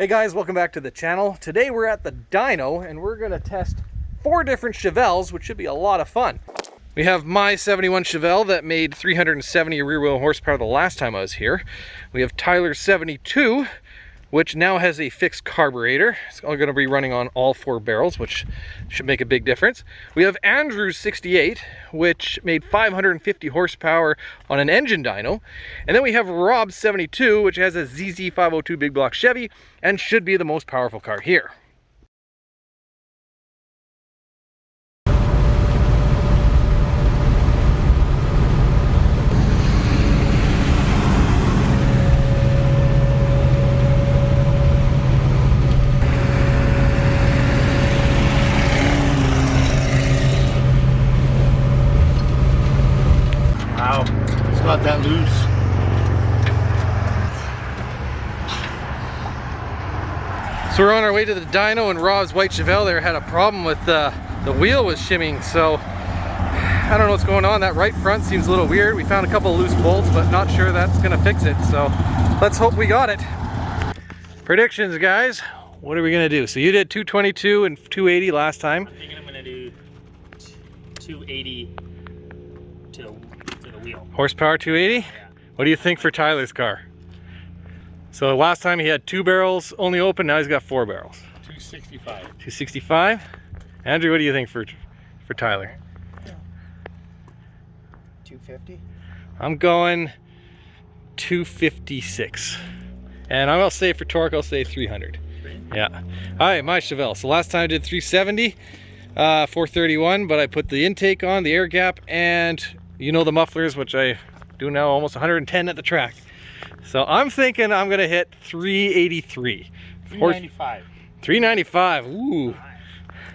Hey guys, welcome back to the channel. Today we're at the dyno and we're gonna test 4 different Chevelles, which should be a lot of fun. We have my 71 Chevelle that made 370 rear wheel horsepower the last time I was here. We have Tyler's 72, which now has a fixed carburetor. It's all gonna be running on all 4 barrels, which should make a big difference. We have Andrew's 68, which made 550 horsepower on an engine dyno. And then we have Rob's 72, which has a ZZ502 big block Chevy and should be the most powerful car here. Wow, it's not that loose. So we're on our way to the dyno, and Rob's white Chevelle there had a problem with the wheel was shimming, so I don't know what's going on. That right front seems a little weird. We found a couple of loose bolts, but not sure that's gonna fix it, so let's hope we got it. Predictions, guys. What are we gonna do? So you did 222 and 280 last time. I'm thinking I'm gonna do 280 to the wheel. Horsepower 280? Yeah. What do you think for Tyler's car? So last time he had 2 barrels only open, now he's got 4 barrels. 265. 265? Andrew, what do you think for Tyler? 250. I'm going 256. And I will say for torque, I'll say 300. Yeah. All right, my Chevelle. So last time I did 370, 431, but I put the intake on, the air gap, and you know the mufflers, which I do now almost 110 at the track. So I'm thinking I'm gonna hit 383. 395. 395, ooh.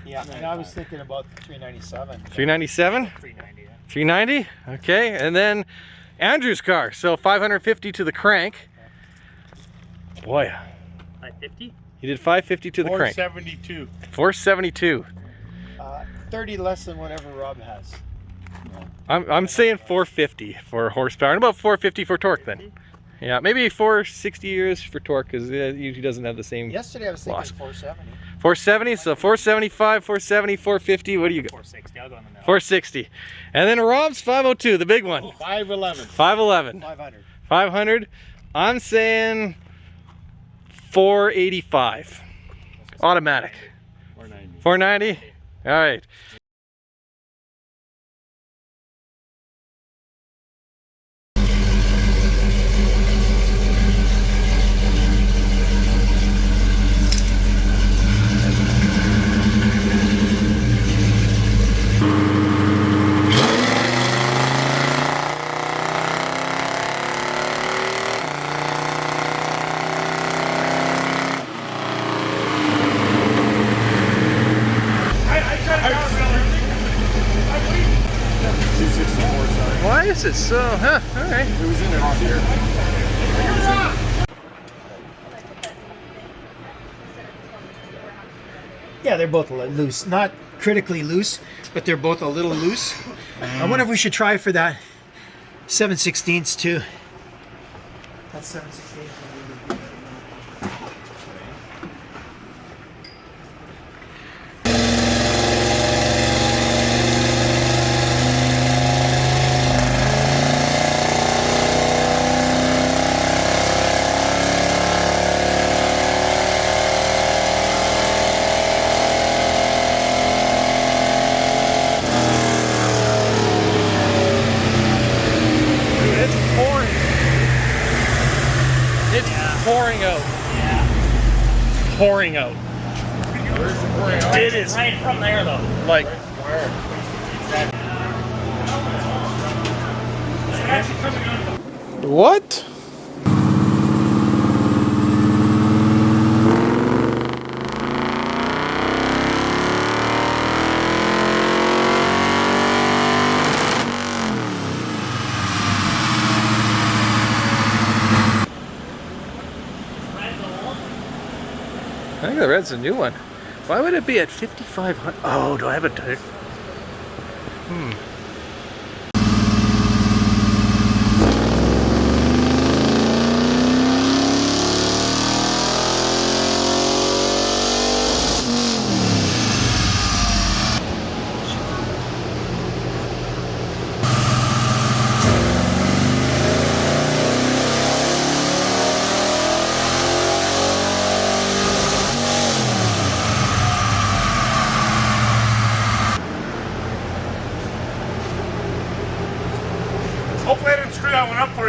Yeah, and I was thinking about 397. 397? 390. Yeah. 390, okay. And then Andrew's car, so 550 to the crank. Boy, 550. he did 550 to the crank. 472. 472. 30 less than whatever Rob has. I'm saying 450 for horsepower and about 450 for torque then. Yeah, maybe 460 years for torque because it usually doesn't have the same. Yesterday I was thinking loss. 470. 470, so 475, 470, 450. What do you got? 460. I'll go in the middle. 460. And then Rob's 502, the big one. 511. 511. 500. 500. I'm saying 485. Automatic. 490. 490. All right. Why is it so, huh, all right. It was in there all year. Yeah, they're both loose. Not critically loose, but they're both a little loose. I wonder if we should try for that 7/16 too. That's 7/16. Pouring out. Yeah. Pouring out. Where's the pouring out? It is Right from there though. like, Where? It's actually coming out of the what? I think the red's a new one. Why would it be at 5,500? Oh, do I have a tire?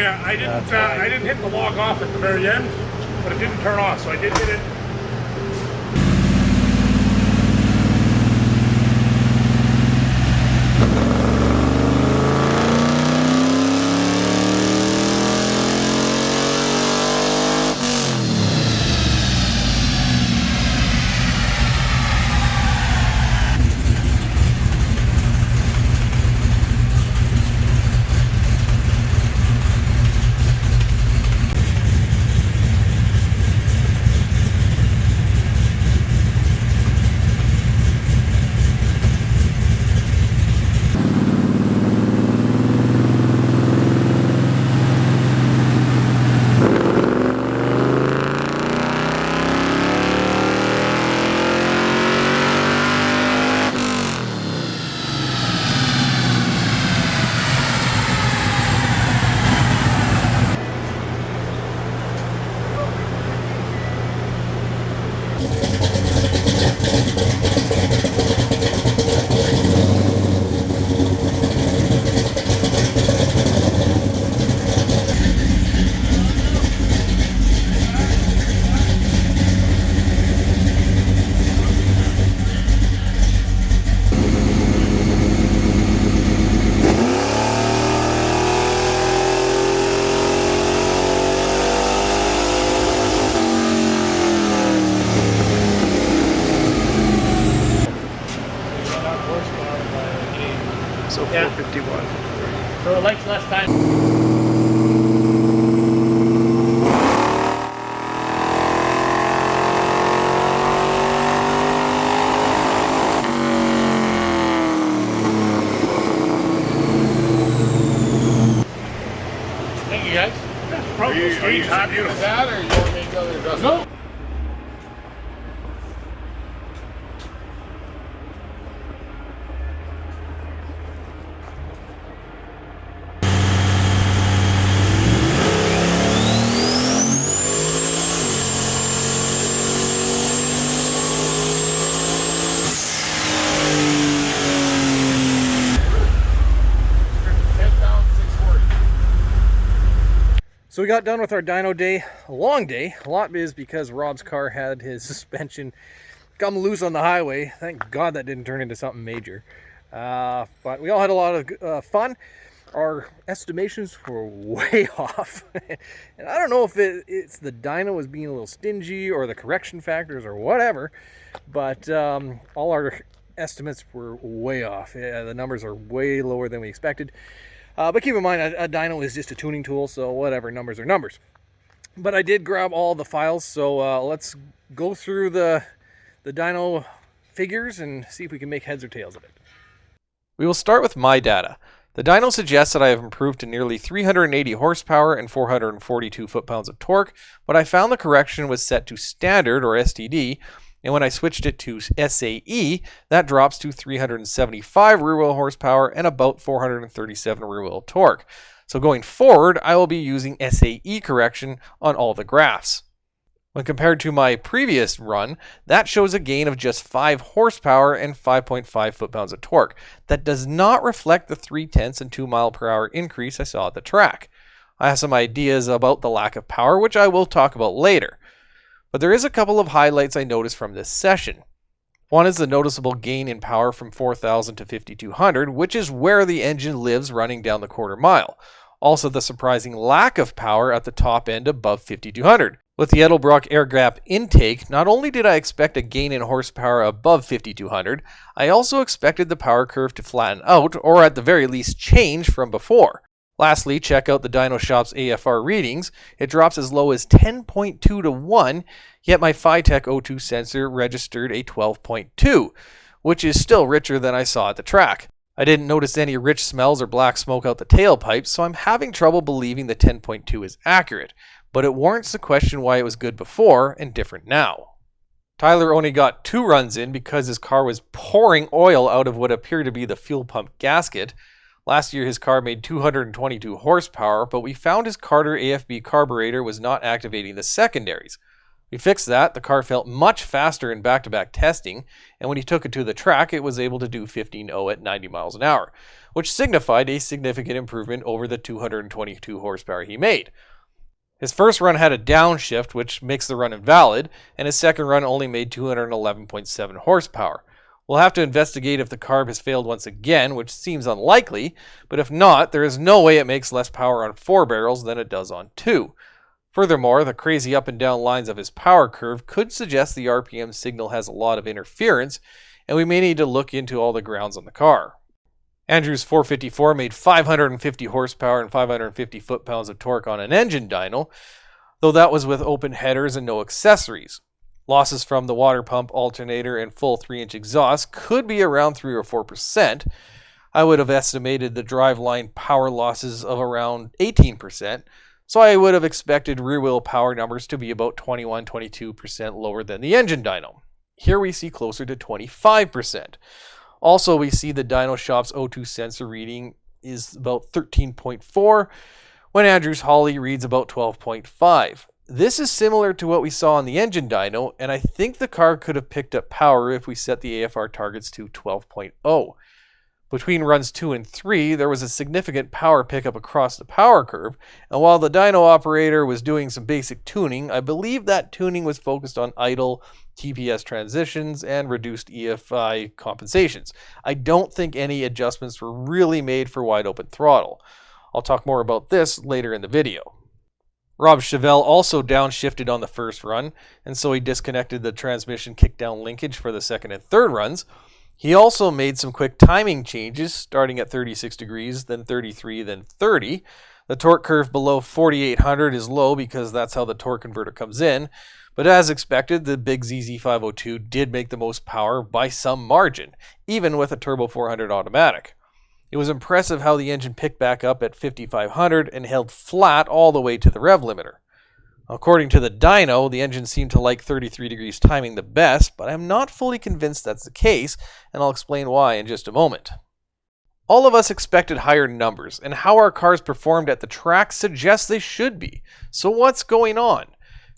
yeah, I didn't hit the log off at the very end, but it didn't turn off, so I did hit it. So 451. So it likes less time. Thank you guys. Are you happy with that, or you want to make another adjustment? No. So we got done with our dyno day, a long day. A lot is because Rob's car had his suspension come loose on the highway. Thank God that didn't turn into something major. But we all had a lot of fun. Our estimations were way off. And I don't know if it's the dyno was being a little stingy or the correction factors or whatever, but all our estimates were way off. Yeah, the numbers are way lower than we expected. But keep in mind, a dyno is just a tuning tool, so whatever, numbers are numbers. But I did grab all the files, so let's go through the dyno figures and see if we can make heads or tails of it. We will start with my data. The dyno suggests that I have improved to nearly 380 horsepower and 442 foot-pounds of torque, but I found the correction was set to standard, or STD, and when I switched it to SAE, that drops to 375 rear wheel horsepower and about 437 rear wheel torque. So going forward, I will be using SAE correction on all the graphs. When compared to my previous run, that shows a gain of just 5 horsepower and 5.5 foot-pounds of torque. That does not reflect the 0.3 and 2 mile per hour increase I saw at the track. I have some ideas about the lack of power, which I will talk about later. But there is a couple of highlights I noticed from this session. One is the noticeable gain in power from 4,000 to 5,200, which is where the engine lives running down the quarter mile. Also the surprising lack of power at the top end above 5,200. With the Edelbrock air gap intake, not only did I expect a gain in horsepower above 5,200, I also expected the power curve to flatten out, or at the very least change from before. Lastly, check out the Dyno Shop's AFR readings. It drops as low as 10.2 to 1, yet my Phytech O2 sensor registered a 12.2, which is still richer than I saw at the track. I didn't notice any rich smells or black smoke out the tailpipe, so I'm having trouble believing the 10.2 is accurate, but it warrants the question why it was good before and different now. Tyler only got 2 runs in because his car was pouring oil out of what appeared to be the fuel pump gasket. Last year his car made 222 horsepower, but we found his Carter AFB carburetor was not activating the secondaries. We fixed that. The car felt much faster in back-to-back testing, and when he took it to the track, it was able to do 15.0 at 90 miles an hour, which signified a significant improvement over the 222 horsepower he made. His first run had a downshift, which makes the run invalid, and his second run only made 211.7 horsepower. We'll have to investigate if the carb has failed once again, which seems unlikely, but if not, there is no way it makes less power on 4 barrels than it does on 2. Furthermore, the crazy up and down lines of his power curve could suggest the RPM signal has a lot of interference, and we may need to look into all the grounds on the car. Andrew's 454 made 550 horsepower and 550 foot-pounds of torque on an engine dyno, though that was with open headers and no accessories. Losses from the water pump, alternator, and full 3-inch exhaust could be around 3 or 4%. I would have estimated the driveline power losses of around 18%, so I would have expected rear wheel power numbers to be about 21-22% lower than the engine dyno. Here we see closer to 25%. Also, we see the dyno shop's O2 sensor reading is about 13.4, when Andrew's Holly reads about 12.5. This is similar to what we saw on the engine dyno, and I think the car could have picked up power if we set the AFR targets to 12.0. Between runs 2 and 3, there was a significant power pickup across the power curve, and while the dyno operator was doing some basic tuning, I believe that tuning was focused on idle, TPS transitions, and reduced EFI compensations. I don't think any adjustments were really made for wide open throttle. I'll talk more about this later in the video. Rob Chevelles also downshifted on the first run, and so he disconnected the transmission kickdown linkage for the second and third runs. He also made some quick timing changes, starting at 36 degrees, then 33, then 30. The torque curve below 4800 is low because that's how the torque converter comes in, but as expected, the big ZZ502 did make the most power by some margin, even with a turbo 400 automatic. It was impressive how the engine picked back up at 5500 and held flat all the way to the rev limiter. According to the dyno, the engine seemed to like 33 degrees timing the best, but I'm not fully convinced that's the case, and I'll explain why in just a moment. All of us expected higher numbers, and how our cars performed at the track suggests they should be. So what's going on?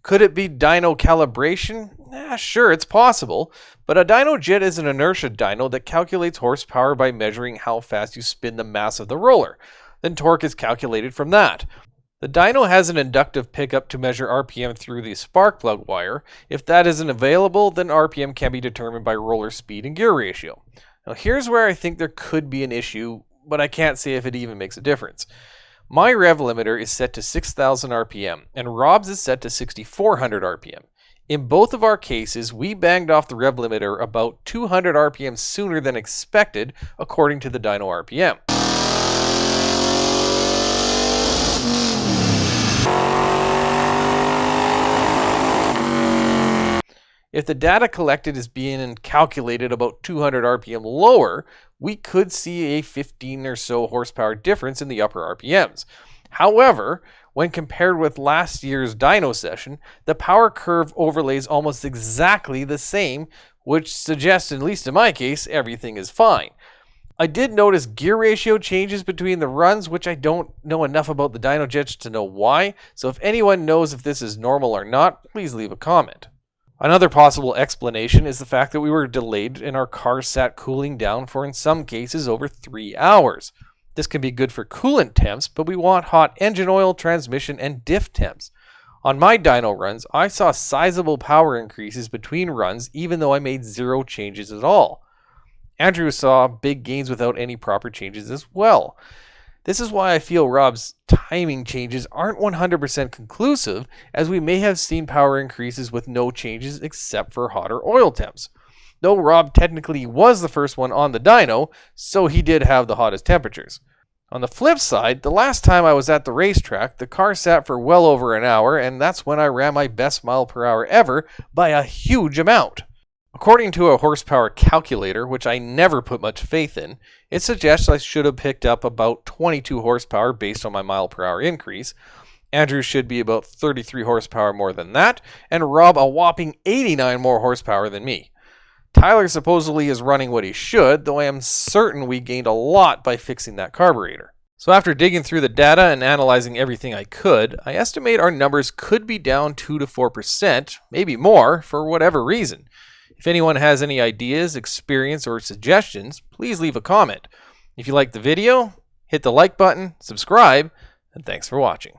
Could it be dyno calibration? Sure, it's possible, but a dyno jet is an inertia dyno that calculates horsepower by measuring how fast you spin the mass of the roller. Then torque is calculated from that. The dyno has an inductive pickup to measure RPM through the spark plug wire. If that isn't available, then RPM can be determined by roller speed and gear ratio. Now here's where I think there could be an issue, but I can't say if it even makes a difference. My rev limiter is set to 6,000 RPM, and Rob's is set to 6,400 RPM. In both of our cases, we banged off the rev limiter about 200 RPM sooner than expected, according to the dyno RPM. If the data collected is being calculated about 200 RPM lower, we could see a 15 or so horsepower difference in the upper RPMs. However, when compared with last year's dyno session, the power curve overlays almost exactly the same, which suggests, at least in my case, everything is fine. I did notice gear ratio changes between the runs, which I don't know enough about the dyno jets to know why, so if anyone knows if this is normal or not, please leave a comment. Another possible explanation is the fact that we were delayed and our car sat cooling down for, in some cases, over 3 hours. This can be good for coolant temps, but we want hot engine oil, transmission, and diff temps. On my dyno runs, I saw sizable power increases between runs even though I made 0 changes at all. Andrew saw big gains without any proper changes as well. This is why I feel Rob's timing changes aren't 100% conclusive, as we may have seen power increases with no changes except for hotter oil temps. Though Rob technically was the first one on the dyno, so he did have the hottest temperatures. On the flip side, the last time I was at the racetrack, the car sat for well over an hour, and that's when I ran my best mile per hour ever by a huge amount. According to a horsepower calculator, which I never put much faith in, it suggests I should have picked up about 22 horsepower based on my mile per hour increase. Andrew should be about 33 horsepower more than that, and Rob a whopping 89 more horsepower than me. Tyler supposedly is running what he should, though I am certain we gained a lot by fixing that carburetor. So after digging through the data and analyzing everything I could, I estimate our numbers could be down 2 to 4%, maybe more, for whatever reason. If anyone has any ideas, experience, or suggestions, please leave a comment. If you liked the video, hit the like button, subscribe, and thanks for watching.